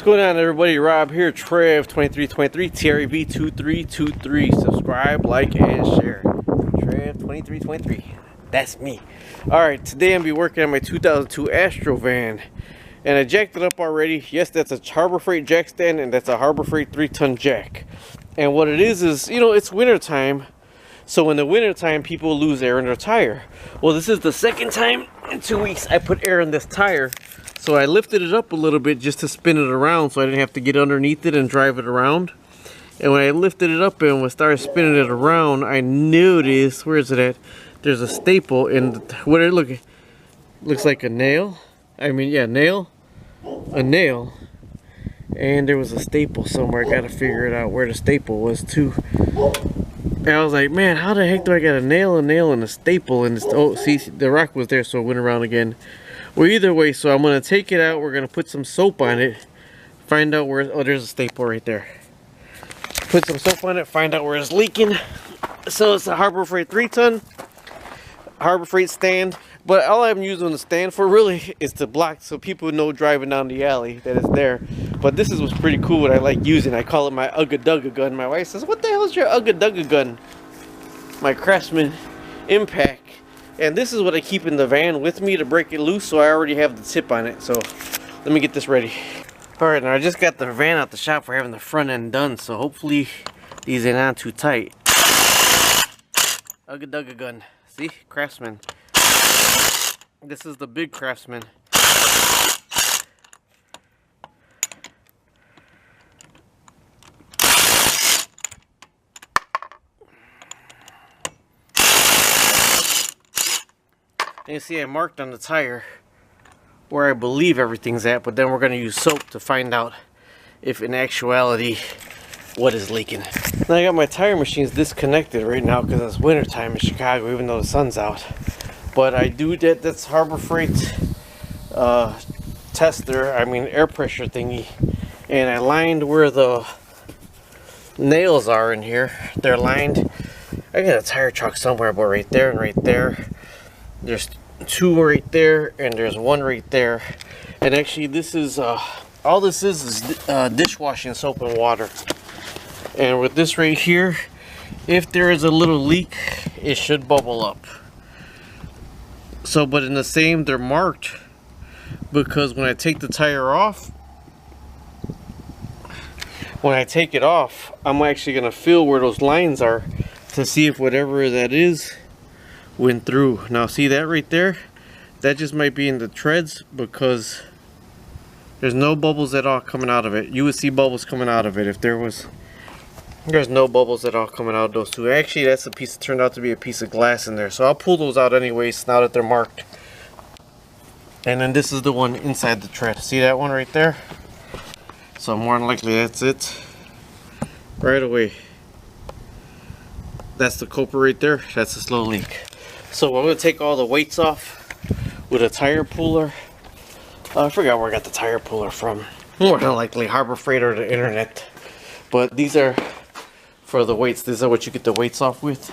What's going on, everybody? Rob here, Trev2323, tirewith. Subscribe, like, and share. Trev2323. That's me. Alright, today I'm going to be working on my 2002 Astro van. And I jacked it up already. Yes, that's a Harbor Freight jack stand, and that's a Harbor Freight 3-ton jack. And what it is, you know, it's winter time. So in the winter time, people lose air in their tire. Well, this is the second time in 2 weeks I put air in this tire. So I lifted it up a little bit just to spin it around so I didn't have to get underneath it and drive it around. And when I lifted it up and started spinning it around, I noticed, where is it at? There's a staple in what it looks like a nail. I mean, yeah, nail. A nail. And there was a staple somewhere. I gotta figure it out where the staple was too. And I was like, man, how the heck do I got a nail, and a staple? And oh, see, the rock was there, so it went around again. Well, either way, so I'm going to take it out. We're going to put some soap on it. Find out where... Oh, there's a staple right there. Put some soap on it. Find out where it's leaking. So it's a Harbor Freight 3-ton. Harbor Freight stand. But all I'm using the stand for really is to block so people know driving down the alley that it's there. But this is what's pretty cool, what I like using. I call it my Ugga Dugga gun. My wife says, what the hell is your Ugga Dugga gun? My Craftsman Impact. And this is what I keep in the van with me to break it loose, so I already have the tip on it. So let me get this ready. Alright, now I just got the van out the shop for having the front end done, so hopefully these ain't on too tight. Ugga Dugga gun. See? Craftsman. This is the big Craftsman. And you see I marked on the tire where I believe everything's at, but then we're going to use soap to find out if in actuality what is leaking. Now I got my tire machines disconnected right now because it's winter time in Chicago, even though the sun's out. But I do that's Harbor Freight tester, I mean air pressure thingy, and I lined where the nails are in here. They're lined. I got a tire chalk somewhere, but right there and right there. There's two right there, and there's one right there. And actually, this is all this is dishwashing soap and water. And with this right here, if there is a little leak, it should bubble up. So, but in the same, they're marked because when I take the tire off, when I take it off, I'm actually gonna feel where those lines are to see if whatever that is went through. Now see that right there? That just might be in the treads because there's no bubbles at all coming out of it. You would see bubbles coming out of it if there was. There's no bubbles at all coming out of those two. Actually, that's a piece that turned out to be a piece of glass in there. So I'll pull those out anyways now that they're marked. And then this is the one inside the tread. See that one right there? So more than likely that's it. Right away. That's the culprit right there. That's a slow leak. So I'm going to take all the weights off with a tire puller. I forgot where I got the tire puller from. More than likely Harbor Freight or the internet. But these are for the weights. These are what you get the weights off with.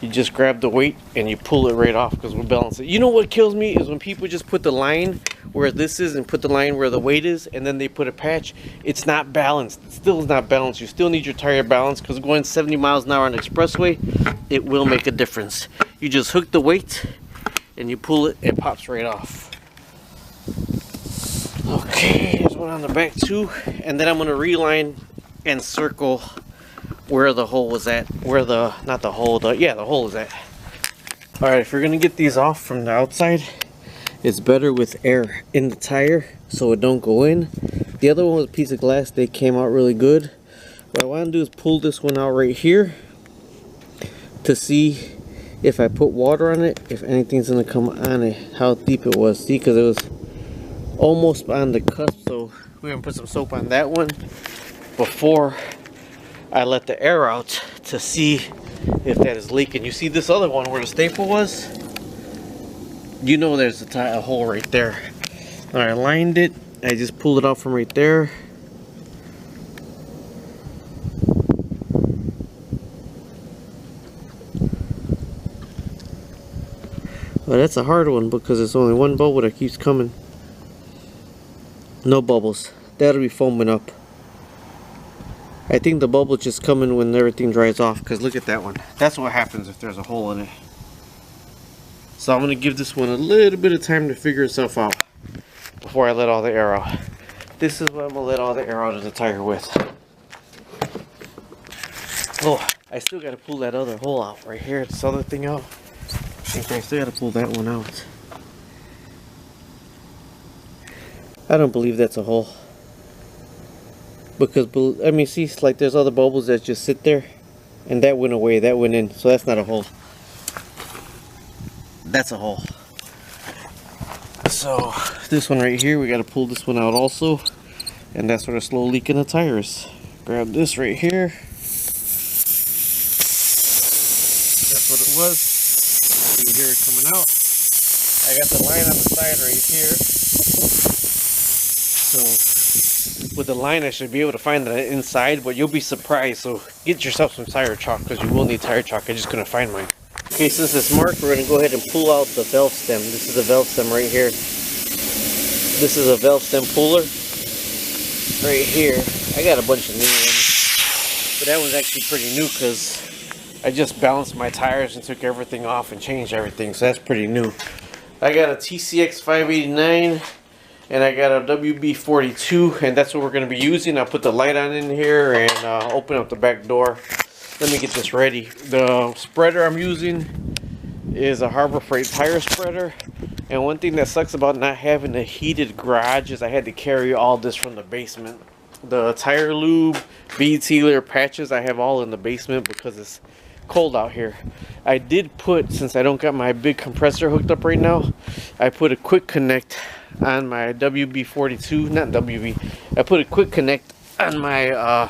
You just grab the weight and you pull it right off because we'll balance it. You know what kills me is when people just put the line where this is and put the line where the weight is, and then they put a patch. It's not balanced. It still is not balanced. You still need your tire balance because going 70 miles an hour on the expressway, it will make a difference. You just hook the weight and you pull it, it pops right off. Okay, there's one on the back too. And then I'm going to reline and circle where the hole was at. Where the, not the hole, yeah, the hole is at. Alright, if you're going to get these off from the outside, it's better with air in the tire so it don't go in. The other one was a piece of glass. They came out really good. What I want to do is pull this one out right here to see if I put water on it, if anything's going to come on it, how deep it was. See, because it was almost on the cusp, so we're going to put some soap on that one before I let the air out to see if that is leaking. You see this other one where the staple was? You know there's a hole right there. Alright, I lined it. I just pulled it out from right there. Well, that's a hard one because it's only one bubble that keeps coming. No bubbles. that'll be foaming up. I think the bubble's just coming when everything dries off, because look at that one. That's what happens if there's a hole in it. So I'm going to give this one a little bit of time to figure itself out before I let all the air out. This is what I'm going to let all the air out of the tire with. Oh, I still got to pull that other hole out right here, this other thing out. I still got to pull that one out. I don't believe that's a hole. Because, I mean, see, like there's other bubbles that just sit there. And that went away, that went in. So that's not a hole. That's a hole. So, this one right here, we got to pull this one out also. And that's where the slow leak in the tires. Grab this right here. That's what it was. You hear it coming out. I got the line on the side right here. So with the line I should be able to find that inside, but you'll be surprised. So get yourself some tire chalk, because you will need tire chalk. I just couldn't find mine. Okay, since it's marked, we're going to go ahead and pull out the valve stem. This is the valve stem right here. This is a valve stem puller right here. I got a bunch of new ones, but that one's actually pretty new because I just balanced my tires and took everything off and changed everything, so that's pretty new. I got a TCX589 and I got a WB42, and that's what we're going to be using. I'll put the light on in here and open up the back door. Let me get this ready. The spreader I'm using is a Harbor Freight tire spreader, and one thing that sucks about not having a heated garage is I had to carry all this from the basement. The tire lube, bead sealer, patches, I have all in the basement because it's cold out here. I did put, since I don't got my big compressor hooked up right now, I put a quick connect on my WB42, not WB, I put a quick connect on my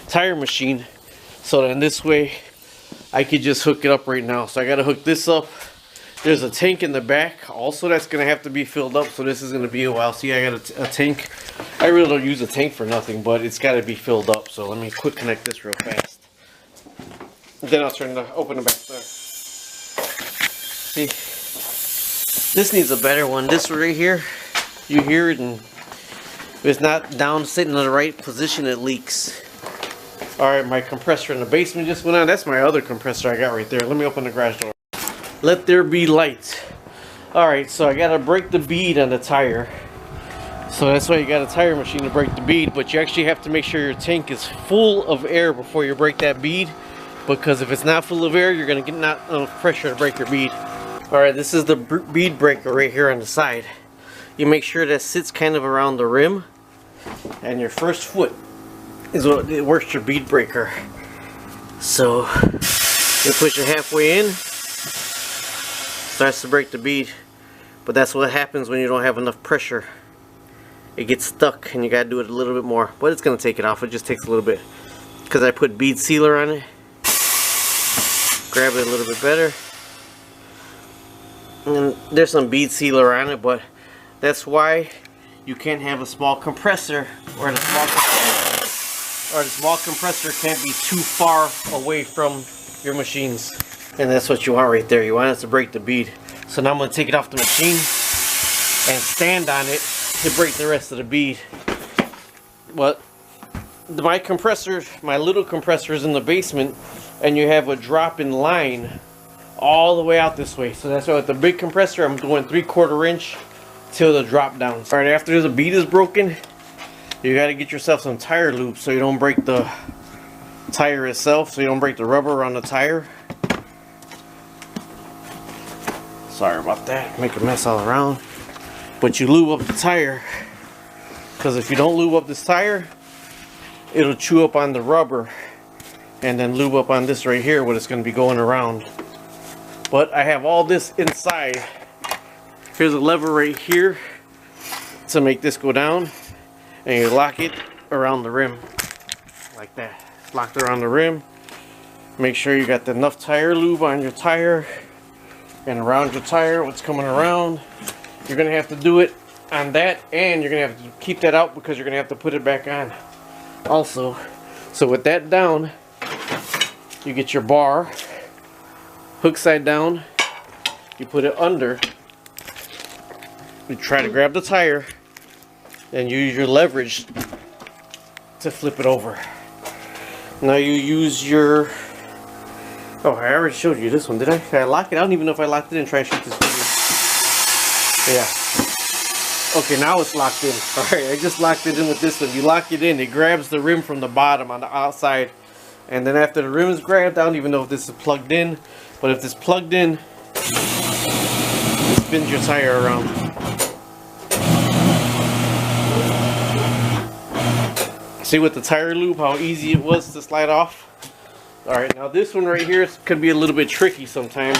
tire machine, so then this way I could just hook it up right now. So I got to hook this up. There's a tank in the back also that's going to have to be filled up, so this is going to be a while. See, I got a tank. I really don't use a tank for nothing, but it's got to be filled up. So let me quick connect this real fast. Then I'll open the back door. See, this needs a better one. This right here, you hear it, and if it's not down sitting in the right position, it leaks. Alright, my compressor in the basement just went on. That's my other compressor I got right there. Let me open the garage door. Let there be light. Alright, so I gotta break the bead on the tire. So that's why you got a tire machine to break the bead, but you actually have to make sure your tank is full of air before you break that bead, because if it's not full of air, you're gonna get not enough pressure to break your bead. Alright, this is the bead breaker right here on the side. You make sure that sits kind of around the rim, and your first foot is what it works your bead breaker. So you push it halfway in, starts to break the bead, but that's what happens when you don't have enough pressure. It gets stuck and you gotta do it a little bit more, but it's gonna take it off. It just takes a little bit because I put bead sealer on it. Grab it a little bit better, and there's some bead sealer on it, but that's why you can't have a small compressor, or the small compressor can't be too far away from your machines. And that's what you want right there. You want it to break the bead. So now I'm going to take it off the machine and stand on it to break the rest of the bead. But my compressor, my little compressor, is in the basement, and you have a drop in line all the way out this way. So that's why with the big compressor, I'm going 3/4 inch till the drop down. Alright, after the bead is broken, you got to get yourself some tire lube so you don't break the tire itself, so you don't break the rubber around the tire. Sorry about that, make a mess all around. But you lube up the tire, because if you don't lube up this tire, it'll chew up on the rubber and then lube up on this right here, what it's going to be going around. But I have all this inside. Here's a lever right here to make this go down, and you lock it around the rim like that. It's locked around the rim. Make sure you got enough tire lube on your tire and around your tire, what's coming around. You're gonna have to do it on that, and you're gonna have to keep that out because you're gonna have to put it back on also. So with that down, you get your bar hook side down, you put it under, you try to grab the tire, and you use your leverage to flip it over. Now you use your, oh, I already showed you this one, did I? Did I lock it? I don't even know if I locked it in. Try and shoot this video. Yeah. Okay, now it's locked in. Alright, I just locked it in with this one. You lock it in, it grabs the rim from the bottom on the outside. And then after the rim is grabbed, I don't even know if this is plugged in, but if it's plugged in, it spins your tire around. See with the tire loop how easy it was to slide off? Alright, now this one right here could be a little bit tricky sometimes.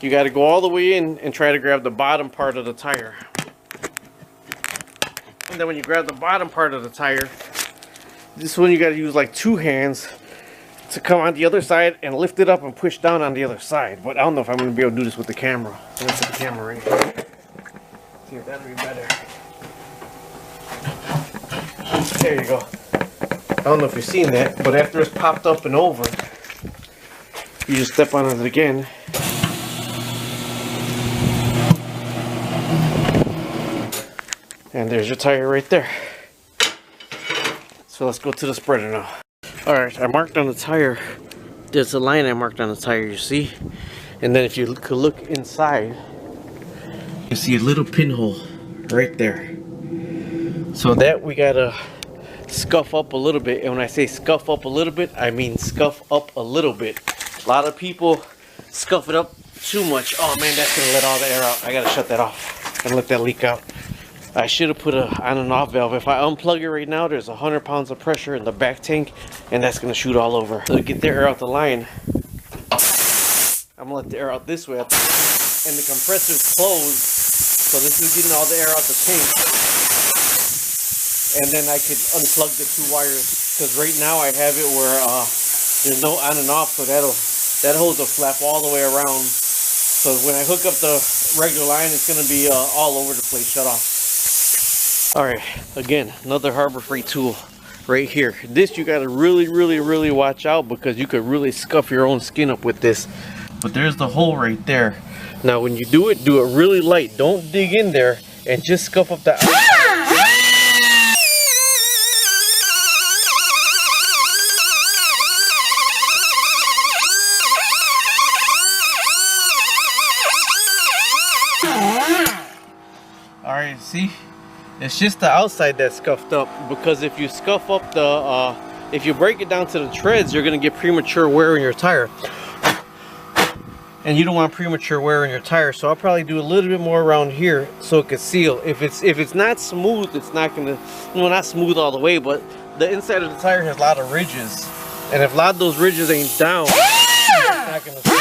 You got to go all the way in and try to grab the bottom part of the tire. And then when you grab the bottom part of the tire, this one you got to use like 2 hands to come on the other side and lift it up and push down on the other side. But I don't know if I'm going to be able to do this with the camera. I'm going to put the camera right here. See if that'll be better. There you go. I don't know if you've seen that, but after it's popped up and over, you just step on it again. And there's your tire right there. So let's go to the spreader now. Alright, I marked on the tire. There's a line I marked on the tire, you see? And then if you could look inside, you see a little pinhole right there. So that we gotta scuff up a little bit. And when I say scuff up a little bit, I mean scuff up a little bit. A lot of people scuff it up too much. Oh man, that's gonna let all the air out. I gotta shut that off and let that leak out. I should have put a on and off valve. If I unplug it right now, there's 100 pounds of pressure in the back tank, and that's gonna shoot all over. So to get the air out the line, I'm gonna let the air out this way, and the compressor's closed, so this is getting all the air out the tank. And then I could unplug the 2 wires, because right now I have it where there's no on and off, so that hose will flap all the way around. So when I hook up the regular line, it's gonna be all over the place, shut off. Alright, again, another Harbor Freight tool right here. This you gotta really watch out, because you could really scuff your own skin up with this. But there's the hole right there. Now when you do it really light. Don't dig in there and just scuff up the outside. Alright, see? It's just the outside that's scuffed up, because if you scuff up the, if you break it down to the treads, you're going to get premature wear in your tire. And you don't want premature wear in your tire, so I'll probably do a little bit more around here so it can seal. If it's not smooth, it's not going to, well, not smooth all the way, but the inside of the tire has a lot of ridges. And if a lot of those ridges ain't down, it's not going to seal.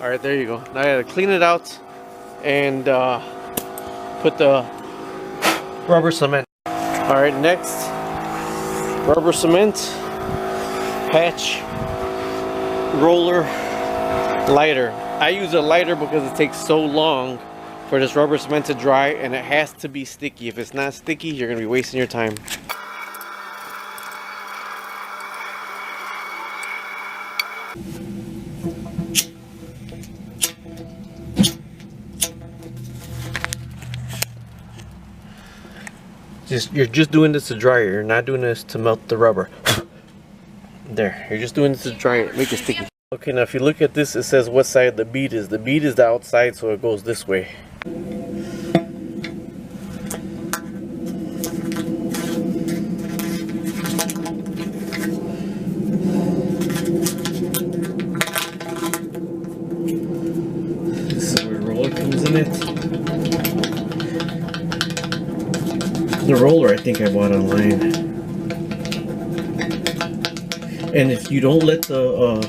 Alright, there you go. Now I gotta clean it out and put the rubber cement. Alright, next, rubber cement, patch, roller, lighter. I use a lighter because it takes so long for this rubber cement to dry, and it has to be sticky. If it's not sticky, you're gonna be wasting your time. You're just doing this to dry it. You're not doing this to melt the rubber. There, you're just doing this to dry it, make it sticky. Okay, now if you look at this, it says what side the bead is. The bead is the outside, so it goes this way. This is where the roller comes in it. The roller I think I bought online. And if you don't let the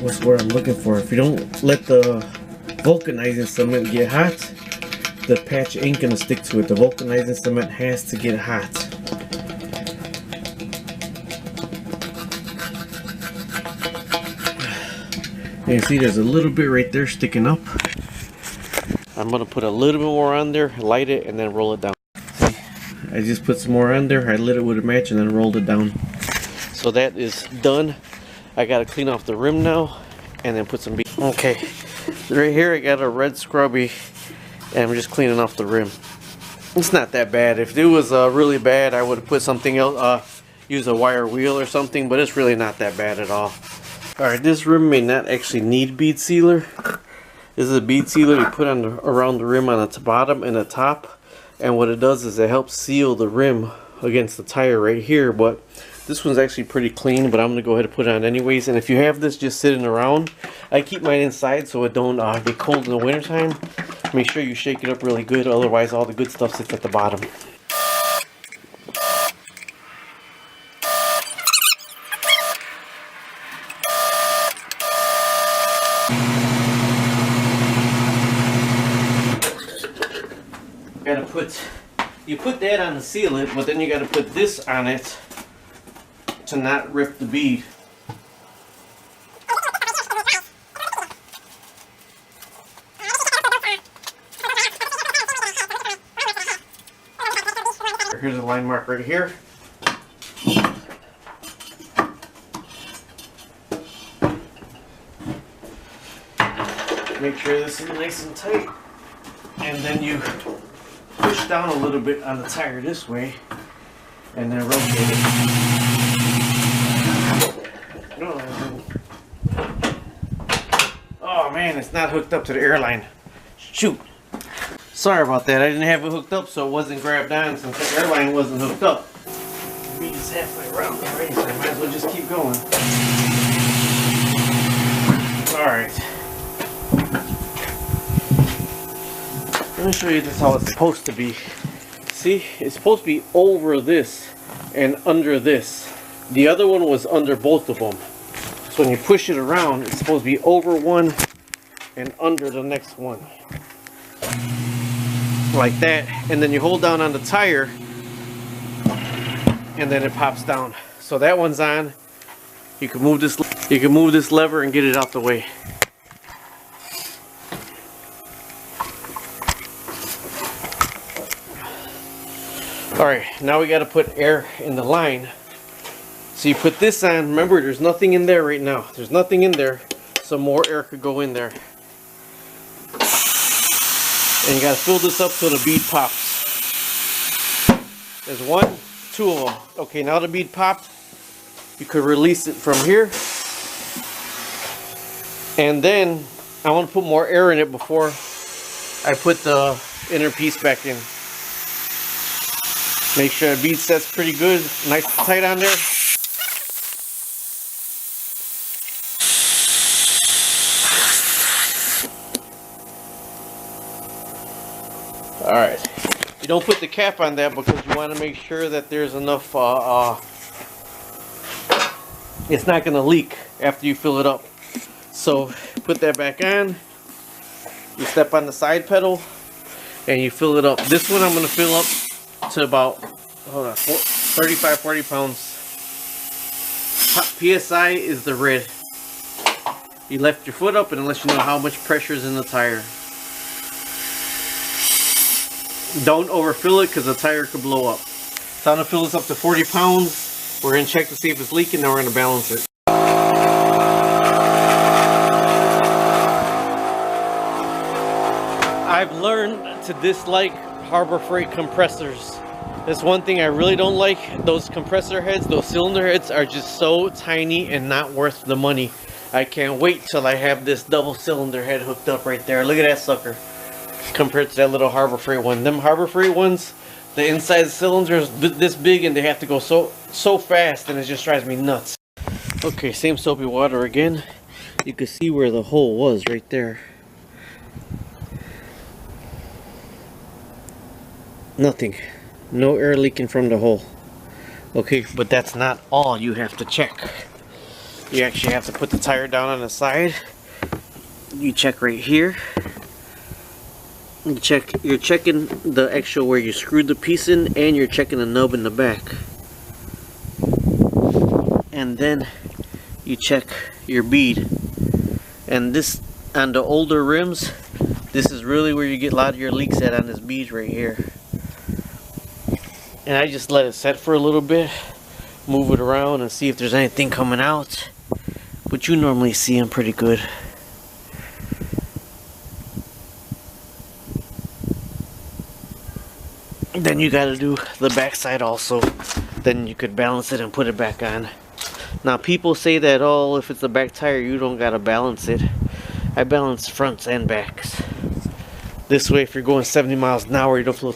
what's the word I'm looking for? If you don't let the vulcanizing cement get hot, the patch ain't gonna stick to it. The vulcanizing cement has to get hot. And you see there's a little bit right there sticking up. I'm gonna put a little bit more on there, light it, and then roll it down. See, I just put some more on there, I lit it with a match and then rolled it down. So that is done. I gotta clean off the rim now and then put some bead. Okay, right here I got a red scrubby and I'm just cleaning off the rim. It's not that bad. If it was really bad, I would have put something else, use a wire wheel or something, but it's really not that bad at all. Alright, this rim may not actually need bead sealer. This is a bead sealer you put on around the rim on the bottom and the top, and what it does is it helps seal the rim against the tire right here. But this one's actually pretty clean, but I'm going to go ahead and put it on anyways. And if you have this just sitting around, I keep mine inside so it don't get cold in the wintertime. Make sure you shake it up really good, otherwise all the good stuff sits at the bottom. You put that on to seal it, but then you got to put this on it to not rip the bead. Here's a line mark right here. Make sure this is nice and tight, and then you push down a little bit on the tire this way and then rotate it. Oh man, it's not hooked up to the airline. Shoot. Sorry about that. I didn't have it hooked up so it wasn't grabbed on since the airline wasn't hooked up. Bead is halfway around already, so I might as well just keep going. Alright. Let me show you this how it's supposed to be. See, it's supposed to be over this and under this. The other one was under both of them. So when you push it around, it's supposed to be over one and under the next one. Like that. And then you hold down on the tire and then it pops down. So that one's on. You can move this lever and get it out the way. Alright, now we got to put air in the line. So you put this on. Remember, there's nothing in there right now. There's nothing in there. So more air could go in there. And you got to fill this up till the bead pops. There's one, two of them. Okay, now the bead popped. You could release it from here. And then I want to put more air in it before I put the inner piece back in. Make sure the bead sets pretty good, nice and tight on there. Alright, you don't put the cap on that because you want to make sure that there's enough, it's not going to leak after you fill it up. So put that back on, you step on the side pedal, and you fill it up. This one I'm going to fill up to about 35-40 pounds. PSI is the red. You left your foot up and it lets you know how much pressure is in the tire. Don't overfill it because the tire could blow up. So I'm going to fill this up to 40 pounds. We're going to check to see if it's leaking, then we're going to balance it. I've learned to dislike Harbor Freight compressors. That's one thing I really don't like. Those compressor heads, those cylinder heads are just so tiny and not worth the money. I can't wait till I have this double cylinder head hooked up right there. Look at that sucker compared to that little Harbor Freight one. Them Harbor Freight ones, the inside of the cylinder is this big and they have to go so fast and it just drives me nuts. Okay, same soapy water again. You can see where the hole was right there. Nothing. No air leaking from the hole. Okay, but that's not all you have to check. You actually have to put the tire down on the side. You check right here. You're checking the actual where you screwed the piece in, and you're checking the nub in the back. And then you check your bead. And this, on the older rims, This is really where you get a lot of your leaks at on this bead right here. And I just let it set for a little bit, move it around and see if there's anything coming out. But you normally see them pretty good. Then you gotta do the back side also. Then you could balance it and put it back on. Now people say that, oh, if it's the back tire you don't gotta balance it. I balance fronts and backs. This way if you're going 70 miles an hour you don't feel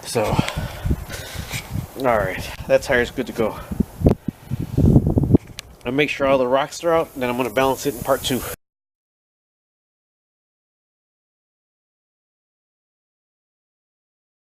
so. Alright, that tire's good to go. I'll make sure all the rocks are out, then I'm gonna balance it in part 2.